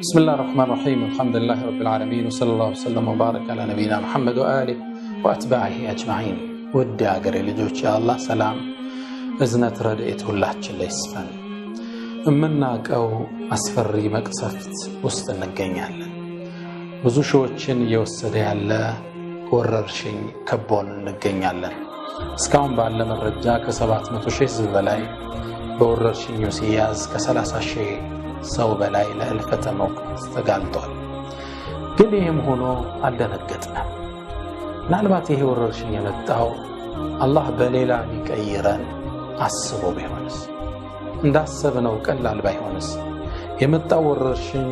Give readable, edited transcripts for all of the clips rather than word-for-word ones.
بسم الله الرحمن الرحيم الحمد لله رب العالمين وصلى الله وسلم وبارك على نبينا محمد وآله وأتباعه أجمعين ودي أقري لجوش يا الله سلام إذنة ردئته الله جل يسفن منك أو أسفري مقصفت وسط النقينيال ብዙ ሾችን እየወሰደ ያለ ወረርሽኝ ከቦን እንገኛለን እስካሁን ባለ መረጃ ከ700,000 በላይ በወረርሽኙ ሲያዝ ከ30,000 ሰው በላይ ለህልፈተ ሞት ተጋልጧል ግን ይሄም ሆኖ አልደነገጥንም ምናልባት ይሄ ወረርሽኝ የመጣው አላህ በሌላ ሊቀይረን አስቦ ቢሆንስ እንዳሰብነው ቀላል ባይሆንስ የመጣው ወረርሽኝ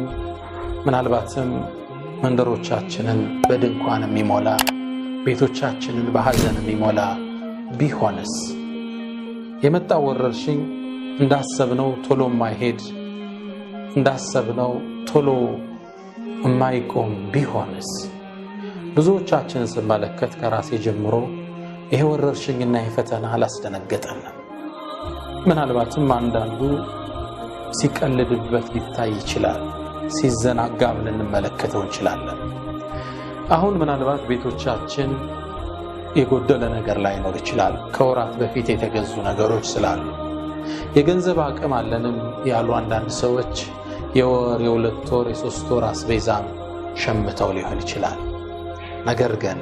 ምናልባትም መንደሮቻችንን በድንኳን የሚሞላ ቤቶቻችንን በሐዘን የሚሞላ ቢሆንስ የመጣው ወረርሽኝ እንዳሰብነው ቶሎ ማይሄድ እንዳሰብነው ቶሎ ማይቆም ቢሆንስ ብዙዎቻችን ስመለከት ከራሴ ጀምሮ ይሄ ወረርሽኝና የፈተና አላስደነገጠንም ምናልባትም አንዳንዱ ሲቀልድበት ሊታይ ይችላል ሲዘናጋም ልንመለከተው እንችላለን አሁን ምናልባት ቤቶቻችን የጎደለ ነገር ላይኖር ይችላል ከወራት በፊት የተገዙ ነገሮች ስላሉ የገንዘብ አቅም አለንም ያሉ አንዳንድ ሰዎች የወር የሁለት ወር የሶስት ወር አስቤዛም ሸምተው ሊሆን ይችላል ነገር ግን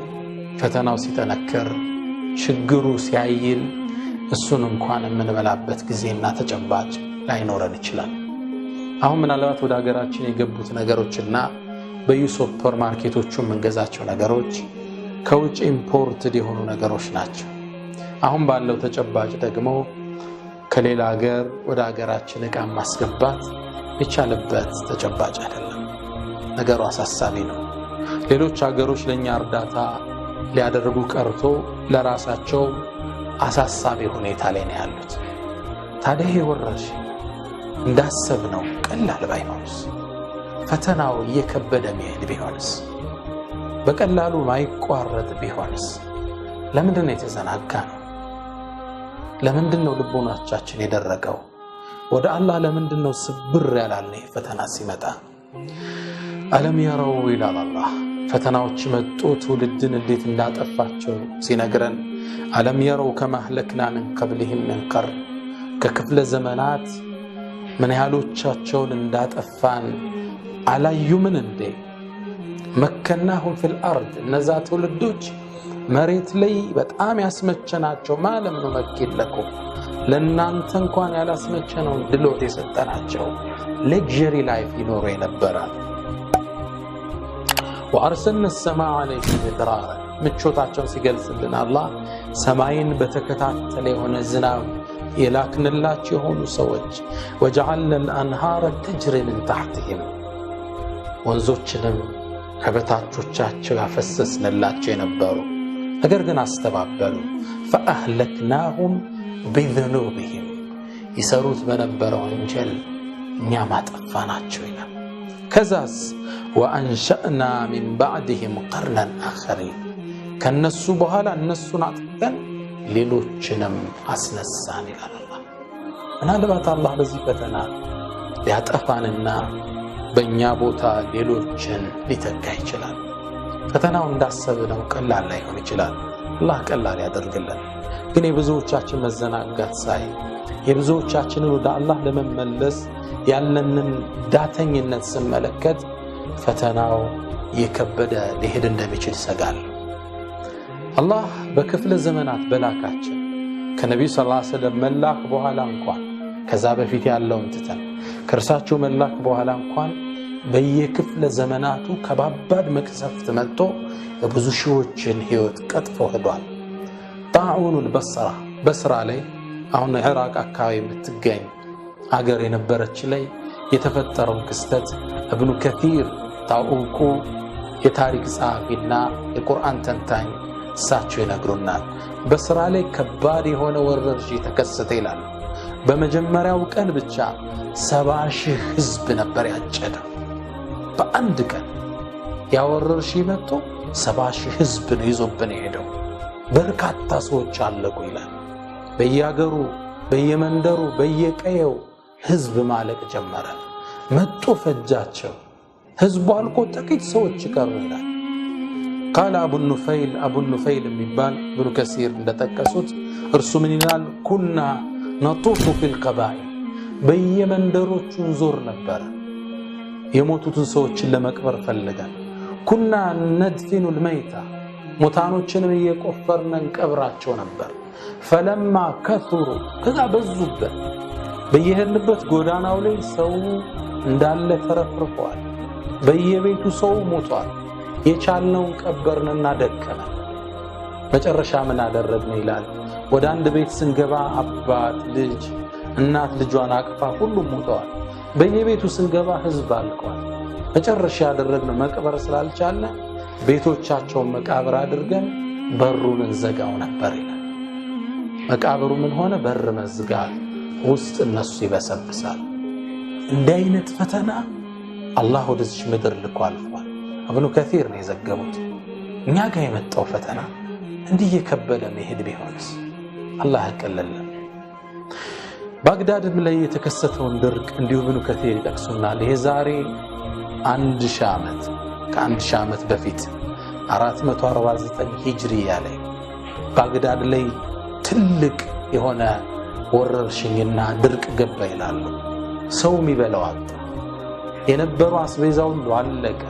ፈተናው ሲጠነክር ችግሩ ሲያይል እሱን እንኳን የምንበላበት ጊዜና ተጨባጭ ላይኖረን ይችላል አሁን ምናልባት ወደ ሀገራችን የገቡት ነገሮችና በዩሱፐር ማርኬቶቹ መንገዛቸው ነገሮች ከውጭ ኢምፖርትድ የሆኑ ነገሮች ናቸው አሁን ባለው ተጨባጭ ደግሞ ከሌላ ሀገር ወደ ሀገራችን ዕቃ ማስገባት ይቻልበት ተጨባጭ አይደለም ነገሩ አሳሳቢ ነው ሌሎች ሀገሮች ለኛ እርዳታ ሊያደርጉ ቀርቶ ለራሳቸው አሳሳቢ ሁኔታ ላይ ነው ያሉት ታዲያ ወረርሽኝ እንዳሰብነው ቀላል ባይሆንስ ፈተናው እየከበደ መሄድ ቢሆንስ በቀላሉ ማይቋረጥ ቢሆንስ ለምንድነው የተዘናጋነው ለምንድነው ልቦናችን የደረቀው ወደ አላህ ለምንድነው ስብር ያላልነው ፈተና ሲመጣ አለም ያረው ኢላ አላህ ፈተናዎች መጡ ትውልድን እንዴት እንዳጠፋቸው ሲነግረን አለም ያረው ከማ አህለክና من قبلهم من قرن ከክፍለ ዘመናት ምን ያህሎቻቸውን እንዳጠፋን አላዩምን እንዴ መከናሁም في الارض እነዛ ትውልዶች መሬት ላይ በጣም ያስመቸናቸው ማለም ነው መከለከው ለናንተ እንኳን ያላስመቸነው ድሎት የሰጠናቸው ለግዠሪ ላይፍ ይኖሩ የነበረ وارسلنا السماء عليهم مدرارا ምቾታቸውን ሲገልጽልን አላህ ሰማይን በተከታተለ የሆነ ዝናብ የላክንላቸው የሆኑ ሰዎች وجعلنا الانهار تجري من تحتهم ወንዞችንም ከበታቾቻቸው ያፈሰስንላቸው የነበሩ ነገር ግን አስተባበሉ فاهلكناهم بذنوبهم ይሰሩት በነበረው ወንጀል እኛ ማጠፋናቸው ይላል ከዛስ وانشأنا من بعدهم قرنا آخرين ከነሱ በኋላ እነሱን አጥተን ሌሎችንም አስነሳን ይላል አላህ ምናልባት አላህ በዚህ ፈተና ያጠፋንና በእኛ ቦታ ሌሎችን ሊተካ ይችላል ፈተናው እንዳሰብነው ቀላል ላይሆን ይችላል አላህ ቀላል ያደርግልን ግን የብዙዎቻችን መዘናጋት ሳይ የብዙዎቻችን ወደ አላህ ለመመለስ ያለንን ዳተኝነት ስመለከት ፈተናው የከበደ ሊሄድ እንደሚችል ሰጋል አላህ በክፍለ ዘመናት በላካቸው ከነብዩ ሰለላሁ ዐለይሂ ወሰለም መላክ በኋላ እንኳን ከዛ በፊት ያለውን ተተን ከርሳቸው መላክ በኋላ እንኳን በየክፍለ ዘመናቱ ከባባድ መቅሰፍት መጥቶ ብዙ ሺዎችን ህይወት ቀጥፎ ሄዷል ጣዑኑል በስራ ላይ አሁን ኢራቅ አካባቢ የምትገኝ ሀገር የነበረች ላይ የተፈጠረው ክስተት ኢብኑ ከቲር ታውቁ የታሪክ ጸሐፊና የቁርአን ተንታኝ እሳቸው ይነግሩናል በስራ ላይ ከባድ የሆነ ወረርሽኝ ተከሰተ ይላል በመጀመሪያው ቀን ብቻ 70,000 ህዝብ ነበር ያጨደው በአንድ ቀን ያወረርሽኝ መጥቶ 70,000 ህዝብ ነው ይዞብን ሄደው በርካታ ሰዎች አለቁ ይላል በየሀገሩ በየመንደሩ በየቀየው ህዝብ ማለቅ ጀመረ መጥቶ ፈጃቸው ህዝቡ አልቆ ጥቂት ሰዎች ቀሩ ይላል። قال أبو النفيل የሚባል ኢብኑ ከሲር እንደጠቀሱት እርሱ ምን ይላል? ኩና ነጡፉ ፊል ቀባኢል በየመንደሮቹ ዞር ነበር የሞቱትን ሰዎችን ለመቅበር ፈልገን። ኩና ነድፊኑ ልመይታ ሙታኖችንም እየቆፈርን እንቀብራቸው ነበር። ፈለማ ከثሩ ከዛ በዙበት በየሄድንበት ጎዳናው ላይ ሰው እንዳለ ተረፍርፏል። በየቤቱ ሰው ሞቷል። የቻልነውን ቀበርንና ደከመ። መጨረሻ ምን አደረግን ይላል? ወደ አንድ ቤት ስንገባ አባት፣ ልጅ፣ እናት ልጇን አቅፋ ሁሉም ሞተዋል። በየቤቱ ስንገባ ህዝብ አልቋል። መጨረሻ ያደረግነው መቅበር ስላልቻለ ቤቶቻቸውን መቃብር አድርገን በሩን እንዘጋው ነበር ይላል። መቃብሩ ምን ሆነ? በር መዝጋት ውስጥ እነሱ ይበሰብሳል። እንዲህ አይነት ፈተና አላህ ወደዚህ ምድር ልኮ አልፏል። ኢብኑ ከሲር ነው የዘገቡት። እኛ ጋር የመጣው ፈተና እንዲህ የከበደ መሄድ ቢሆንስ አላህ ያቀለለን። ባግዳድም ላይ የተከሰተውን ድርቅ እንዲሁ ኢብኑ ከሲር ይጠቅሱናል። ይሄ ዛሬ 1000 ዓመት ከ1000 ዓመት በፊት 449 ሂጅሪያ ላይ ባግዳድ ላይ ትልቅ የሆነ ወረርሽኝና ድርቅ ገባ ይላሉ። ሰው የሚበላው አጣ። የነበረው አስቤዛው ሁሉ አለቀ።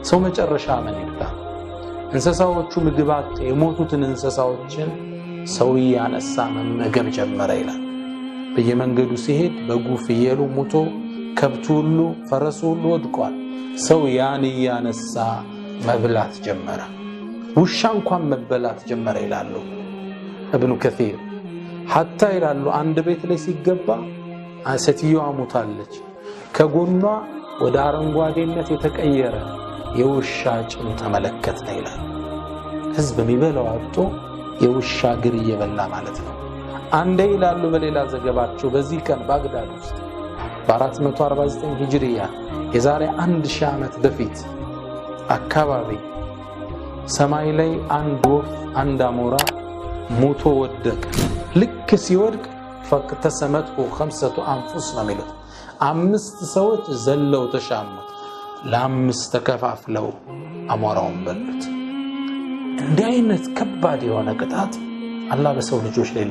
ሰው መጨረሻ ምን ይብላ? እንስሳዎቹ ምግብ አጡ። የሞቱትን እንስሳዎችን ሰው ያነሳ መመገብ ጀመረ ይላል። በየመንገዱ ሲሄድ በጉ ፍየሉ ሞቶ ከብቱ ሁሉ ፈረሱ ሁሉ ወድቋል። ሰው ያን ያነሳ መብላት ጀመረ። ውሻ እንኳን መበላት ጀመረ ይላሉ ኢብኑ ከሲር። ሐታ ይላሉ አንድ ቤት ላይ ሲገባ ሴትዮዋ ሞታለች። ከጎኗ ወደ አረንጓዴነት የተቀየረ የውሻ ጭን ተመለከተ ይላል። ህዝብ የሚበላው አጥቶ የውሻ እግር እየበላ ማለት ነው። አንዴ ይላሉ በሌላ ዘገባቸው በዚህ ቀን ባግዳድ ውስጥ በ449 ሂጅሪያ የዛሬ 1000 ዓመት በፊት አካባቢ ሰማይ ላይ አንድ ወፍ አንድ አሞራ ሞቶ ወደቀ። ልክ ሲወድቅ ፈቅተሰመቱ 5 አንፉስ ነው የሚሉት 5 ሰዎች ዘለው ተሻሙት። ለ5 ተከፋፍለው አሞራውን በሉት። እንዲህ አይነት ከባድ የሆነ ቅጣት አላህ በሰው ልጆች ላይ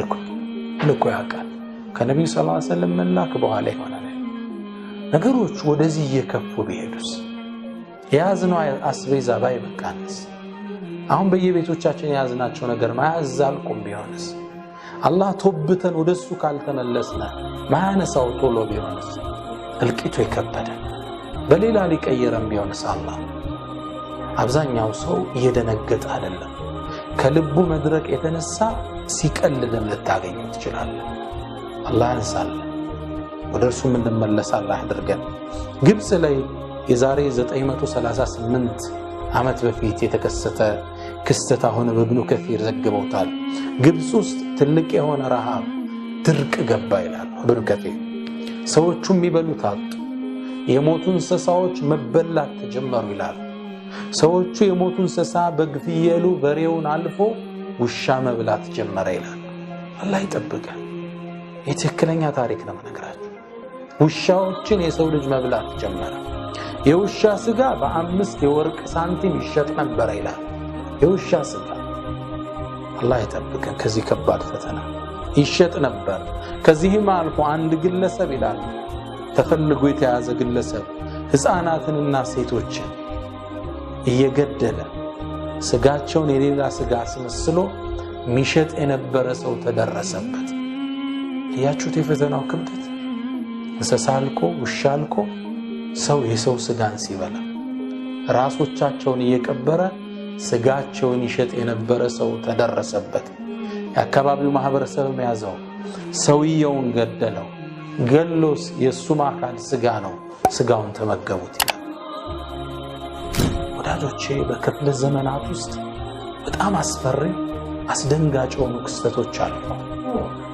ልኮ ያውቃል። ከነብዩ ሰለላሁ ዐለይሂ ወሰለም መላክ በኋላ ይሆናል። ነገሮች ወደዚህ እየከፉ ቢሄዱስ? የያዝነው አስቤዛ ባይበቃንስ? አሁን በየቤቶቻችን የያዝናቸው ነገር ማያዝ አልቆም ቢሆንስ? አላህ ተውብተን ወደሱ ካልተመለስና ማያነሳው ቶሎ ቢሆንስ? እልቂቱ የከበደ በሌላ ሊቀየረም ቢሆንስ? አላህ አብዛኛው ሰው እየደነገጠ አይደለም። ከልቡ መድረቅ የተነሳ ሲቀልድም ልታገኘው ትችላለህ። አላህ ያንሳልን። ወደ እርሱም እንድንመለስ አላህ ያድርገን። ግብጽ ላይ የዛሬ 938 ዓመት በፊት የተከሰተ ክስተት አሁን ኢብኑ ከሲር ዘግበውታል። ግብጽ ውስጥ ትልቅ የሆነ ረሃብ ድርቅ ገባ ይላል ኢብኑ ከሲር። ሰዎቹ የሚበሉት አጡ። የሞቱ እንስሳዎች መበላት ተጀመሩ ይላል። ሰዎቹ የሞቱ እንስሳ በግፍየሉ በሬውን አልፎ ውሻ መብላት ጀመረ ይላል። አላህ ይጠብቀን። የትክክለኛ ታሪክ ነው የምነግራችሁ። ውሻዎችን የሰው ልጅ መብላት ጀመረ። የውሻ ስጋ በ5 የወርቅ ሳንቲም ይሸጥ ነበር ይላል። የውሻ ስጋ አላህ ይጠብቀን ከዚህ ከባድ ፈተና። ይሸጥ ነበር። ከዚህም አልፎ አንድ ግለሰብ ይላል ተፈልጎ የተያዘ ግለሰብ ሕፃናትንና ሴቶችን እየገደለ ስጋቸውን የሌላ ስጋ አስመስሎ ሚሸጥ የነበረ ሰው ተደረሰበት። ያያችሁት የፈተናው ክብደት? እንስሳ አልቆ ውሻ አልቆ ሰው የሰው ስጋን ሲበላ ራሶቻቸውን እየቀበረ ስጋቸውን ይሸጥ የነበረ ሰው ተደረሰበት። የአካባቢው ማህበረሰብ ያዘው፣ ሰውየውን ገደለው። ገሎስ የሱም አካል ስጋ ነው፣ ስጋውን ተመገቡት ይላል። ወዳጆቼ በክፍለ ዘመናት ውስጥ በጣም አስፈሪ አስደንጋጭ የሆኑ ክስተቶች አሉ።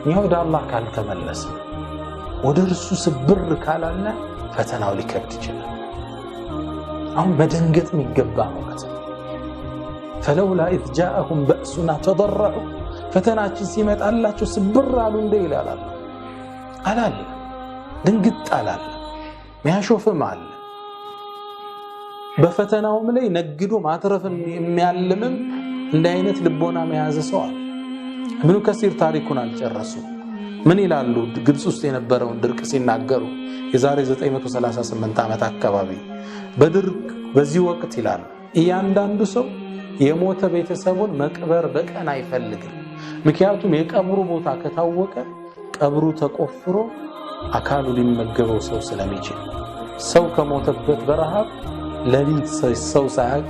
እኛ ወደ አላህ ካልተመለሰ ወደ እርሱ ስብር ካላለ ፈተናው ሊከብድ ይችላል። አሁን መደንገጥ የሚገባ ወቅት ፈለውላ ኢዝ ጃአሁም በእሱና ተضرዑ ፈተናችን ሲመጣላቸው ስብር አሉ እንደ ይላል አላለ። ድንግጥ አላለ። ሚያሾፍም አለ። በፈተናውም ላይ ነግዶ ማትረፍን የሚያልምም እንደ አይነት ልቦና መያዝ ሰው አለ። ኢብኑ ከሲር ታሪኩን አልጨረሱ ምን ይላሉ? ግብጽ ውስጥ የነበረውን ድርቅ ሲናገሩ የዛሬ 938 ዓመት አካባቢ በድርቅ በዚህ ወቅት ይላሉ እያንዳንዱ ሰው የሞተ ቤተሰቡን መቅበር በቀን አይፈልግም። ምክንያቱም የቀብሩ ቦታ ከታወቀ ቀብሩ ተቆፍሮ አካሉ ሊመገበው ሰው ስለሚችል ሰው ከሞተበት በረሃብ ለሊት ሰው ሳያቅ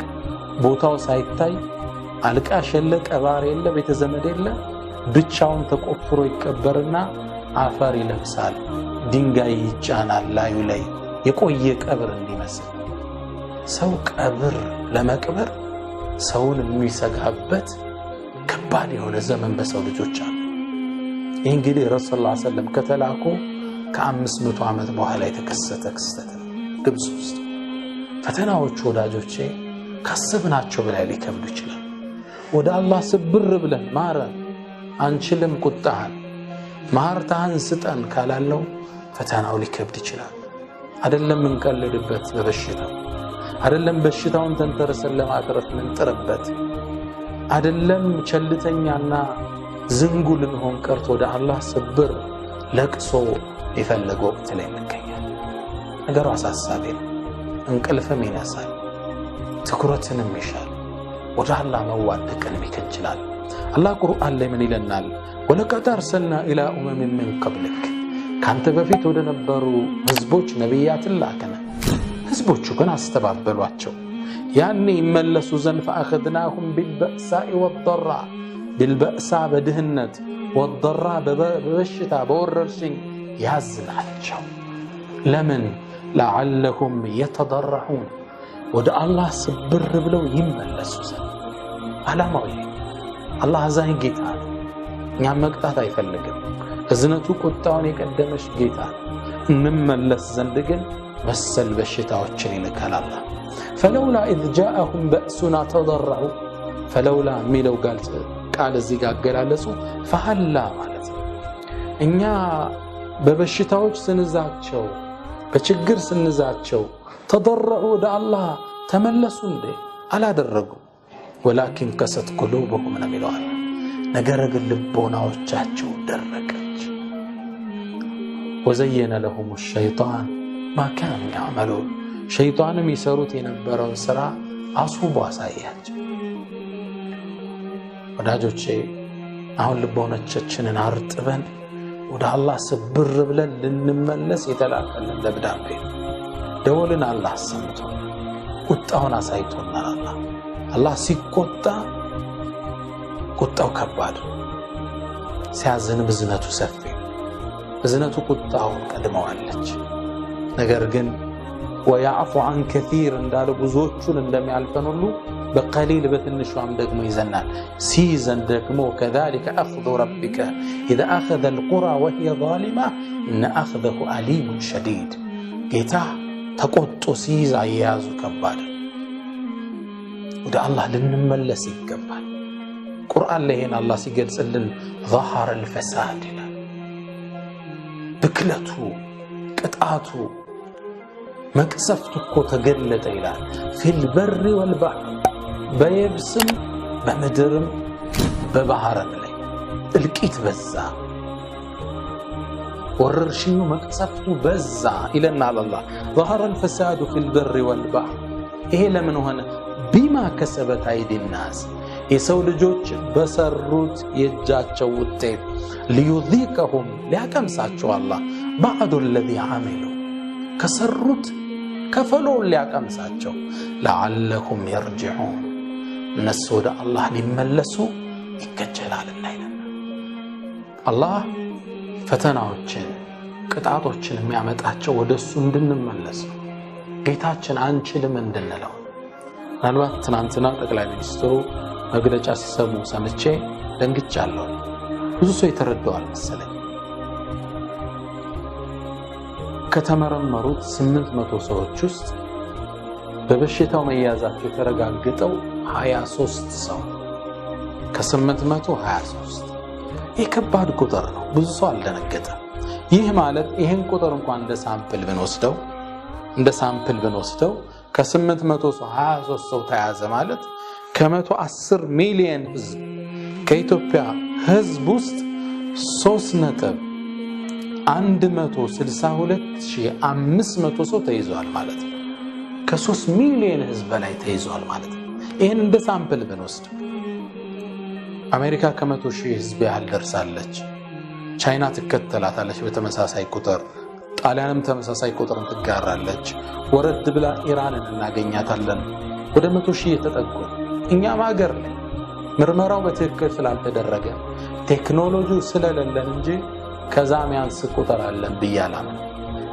ቦታው ሳይታይ አልቃሽ የለ ቀባሪ የለ ቤተ ዘመድ የለ ብቻውን ተቆፍሮ ይቀበርና አፈር ይለብሳል፣ ድንጋይ ይጫናል ላዩ ላይ የቆየ ቀብር እንዲመስል። ሰው ቀብር ለመቅበር ሰውን የሚሰጋበት ከባድ የሆነ ዘመን በሰው ልጆች አለ። ይህ እንግዲህ ረሱል ሰለላሁ ዐለይሂ ወሰለም ከተላኩ ከ500 ዓመት በኋላ የተከሰተ ክስተት ነው። ግብጽ ውስጥ ፈተናዎቹ ወዳጆቼ ካሰብናቸው በላይ ሊከብዱ ይችላል። ወደ አላህ ስብር ብለን ማረን አንችልም ቁጣህን ማርታህን ስጠን ካላለው ፈተናው ሊከብድ ይችላል። አይደለም እንቀልድበት በበሽታው አይደለም በሽታውን ተንተርሰን ለማትረፍ ምንጥርበት አይደለም ቸልተኛና ዝንጉ ልንሆን ቀርቶ ወደ አላህ ስብር ለቅሶ የፈለገው ወቅት ላይ እንገኛለን። ነገሩ አሳሳቢ ነው። እንቅልፍም ይነሳል፣ ትኩረትንም ይሻል። ወደ አላህ መዋደቅን ይከጅላል። አላህ ቁርአን ላይ ምን ይለናል? ወለቀድ አርሰልና ኢላ ኡመሚን ሚን ቀብሊክ ካንተ በፊት ወደ ነበሩ ህዝቦች ነቢያትን ላከነ። ህዝቦቹ ግን አስተባበሏቸው። ያኔ ይመለሱ ዘንድ ፈአኸድናሁም ቢልበእሳኢ ወደራ ቢልበእሳ በድህነት ወደራ በበሽታ በወረርሽኝ ያዝናቸው። ለምን? ለዓለሁም የተደረዑን ወደ አላህ ስብር ብለው ይመለሱ ዘንድ። ዓላማው አላህ አዛኝ ጌታ ነው። እኛም መቅጣት አይፈልግም። እዝነቱ ቁጣውን የቀደመሽ ጌታ እንመለስ ዘንድ ግን መሰል በሽታዎችን ይልካል አላህ። ፈለውላ ኢዝ ጃአሁም በእሱና ተደረዑ ፈለውላ የሚለው ቃል እዚህ ጋር አገላለጹ ፈሐላ ማለት ነው። እኛ በበሽታዎች ስንዛቸው በችግር ስንዛቸው ተደረዑ ወደ አላህ ተመለሱ እንዴ? አላደረጉ። ወላኪን ቀሰት ቁሉብሁም ነው የሚለዋል። ነገር ግን ልቦናዎቻቸው ደረቀች። ወዘየነ ለሁም ሸይጣን ማ ካኑ ያዕመሉን ሸይጣንም ይሰሩት የነበረውን ስራ አስውቦ አሳያቸው። ወዳጆቼ አሁን ልቦናችንን አርጥበን ወደ አላህ ስብር ብለን ልንመለስ የተላከልን ደብዳቤ ደወልን አላህ ሰምቶ ቁጣውን አሳይቶናል። አላህ ሲቆጣ ቁጣው ከባድ ሲያዝን ብዝነቱ ሰፊ ብዝነቱ ቁጣውን ቀድመዋለች። ነገር ግን ወያዕፉ አን ከሲር እንዳለ ብዙዎቹን እንደሚያልፈን ሁሉ በቀሊል በትንሿም ደግሞ ይዘናል። ሲዘን ደግሞ ከዛሊከ አኽዙ ረቢከ ኢዘ አኸዘ አልቁራ ወሂየ ዛሊማ ኢነ አኽዘሁ አሊሙን ሸዲድ። ጌታ ተቆጦ ሲይዝ አያያዙ ከባድ። ወደ አላህ ልንመለስ ይገባል። ቁርአን ላይ ይሄን አላህ ሲገልጽልን ظهر الفساد ይላል። ብክለቱ ቅጣቱ መቅሰፍቱ እኮ ተገለጠ ይላል። ፊል በሪ ወልባህር በየብስም በምድርም በባህርም ላይ እልቂት በዛ፣ ወረርሽኙ መቅሰፍቱ በዛ ይለናል አላህ። ظهر الفساد في البر والبحر ይሄ ለምን ሆነ? ቢማ ከሰበት አይዲ الناس የሰው ልጆች በሰሩት የእጃቸው ውጤት ሊዩዚቀሁም ሊያቀምሳቸው አላህ ባዕዱ الذي عملوا ከሰሩት ከፈሎን ሊያቀምሳቸው ለዓለሁም የርጅዑን እነሱ ወደ አላህ ሊመለሱ ይከጀላልና ይለናል አላህ። ፈተናዎችን ቅጣቶችን የሚያመጣቸው ወደ እሱ እንድንመለስ ነው። ጌታችን አንችልም እንድንለው። ምናልባት ትናንትና ጠቅላይ ሚኒስትሩ መግለጫ ሲሰሙ ሰምቼ ደንግጫለሁ። ብዙ ሰው የተረዳዋል መሰለኝ። ከተመረመሩት 800 ሰዎች ውስጥ በበሽታው መያዛቸው የተረጋገጠው 23 ሰው ከ823 ይህ ከባድ ቁጥር ነው። ብዙ ሰው አልደነገጠም። ይህ ማለት ይህን ቁጥር እንኳን እንደ ሳምፕል ብንወስደው ከ800 ሰው 23 ሰው ተያዘ ማለት ከ110 ሚሊዮን ህዝብ ከኢትዮጵያ ህዝብ ውስጥ 3.162,500 ሰው ተይዟል ማለት ነው። ከ3 ሚሊዮን ህዝብ በላይ ተይዟል ማለት ነው። ይሄን እንደ ሳምፕል ብንወስድ አሜሪካ ከ100,000 ህዝብ ያህል ደርሳለች። ቻይና ትከተላታለች በተመሳሳይ ቁጥር፣ ጣሊያንም ተመሳሳይ ቁጥርን ትጋራለች። ወረድ ብላ ኢራንን እናገኛታለን ወደ 100,000 የተጠጉ። እኛም ሀገር ላይ ምርመራው በትክክል ስላልተደረገ ቴክኖሎጂው ስለሌለን እንጂ ከዛም ያንስ ቁጥር አለን ብያላም።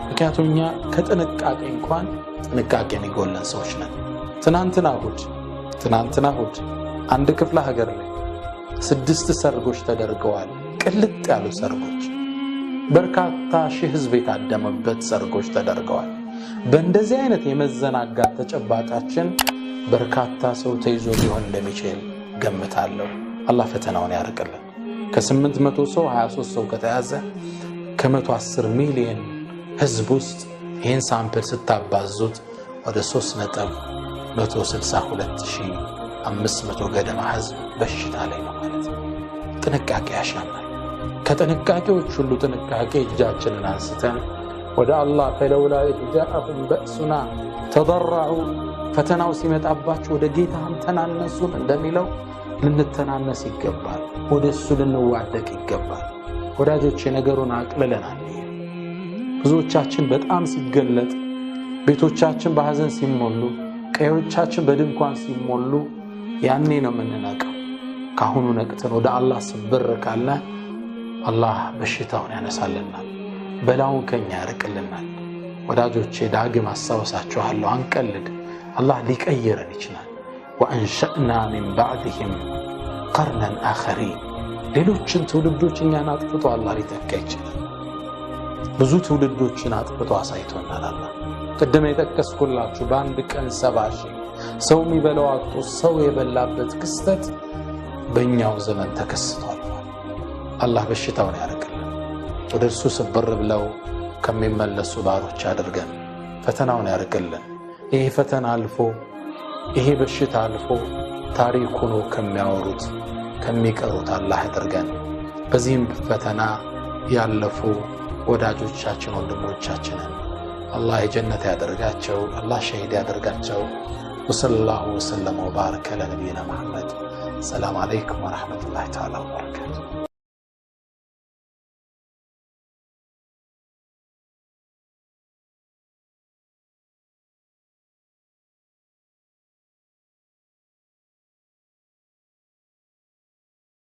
ምክንያቱም እኛ ከጥንቃቄ እንኳን ጥንቃቄ የሚጎለን ሰዎች ነን። ትናንትና እሑድ አንድ ክፍለ ሀገር ላይ 6 ሰርጎች ተደርገዋል። ቅልጥ ያሉ ሰርጎች፣ በርካታ ሺህ ህዝብ የታደመበት ሰርጎች ተደርገዋል። በእንደዚህ አይነት የመዘናጋት ተጨባጫችን በርካታ ሰው ተይዞ ሊሆን እንደሚችል ገምታለሁ። አላህ ፈተናውን ያርቅልን። ከ800 ሰው 23 ሰው ከተያዘ ከ110 ሚሊዮን ህዝብ ውስጥ ይህን ሳምፕል ስታባዙት ወደ 3.162,500 ገደማ ህዝብ በሽታ ላይ ነው ማለት ነው። ጥንቃቄ ያሻማል። ከጥንቃቄዎች ሁሉ ጥንቃቄ እጃችንን አንስተን ወደ አላህ ፈለውላ ኢጃአሁም በእሱና ተضرዑ ፈተናው ሲመጣባቸው ወደ ጌታም ተናነሱ እንደሚለው ልንተናነስ ይገባል። ወደ እሱ ልንዋደቅ ይገባል። ወዳጆቼ ነገሩን አቅልለናል። ብዙዎቻችን በጣም ሲገለጥ ቤቶቻችን በሐዘን ሲሞሉ፣ ቀዮቻችን በድንኳን ሲሞሉ ያኔ ነው የምንነቃው። ካሁኑ ነቅተን ወደ አላህ ስብር ካለ አላህ በሽታውን ያነሳልናል፣ በላውን ከኛ ያርቅልናል። ወዳጆቼ ዳግም አስታውሳችኋለሁ፣ አንቀልድ። አላህ ሊቀይረን ይችላል። ወአንሸእና ሚን ባዕድህም ቀርነን አኸሪን። ሌሎችን ትውልዶች እኛን አጥፍቶ አላህ ሊተካ ይችላል። ብዙ ትውልዶችን አጥፍቶ አሳይቶናል አላህ። ቅድም የጠቀስኩላችሁ በአንድ ቀን 70,000 ሰው የሚበላው አጥቶ ሰው የበላበት ክስተት በእኛው ዘመን ተከስቷል። አላህ በሽታውን ያርቅልን። ወደ እርሱ ስብር ብለው ከሚመለሱ ባሮች አድርገን ፈተናውን ያርቅልን። ይሄ ፈተና አልፎ ይሄ በሽታ አልፎ ታሪክ ሆኖ ከሚያወሩት ከሚቀሩት አላህ ያድርገን። በዚህም ፈተና ያለፉ ወዳጆቻችን ወንድሞቻችንን አላህ የጀነት ያደርጋቸው፣ አላህ ሸሂድ ያደርጋቸው። ወሰለላሁ ወሰለም ወባረከ ለነቢይና መሐመድ። ሰላም አለይኩም ወራህመቱላሂ ተዓላ ወበረካቱሁ።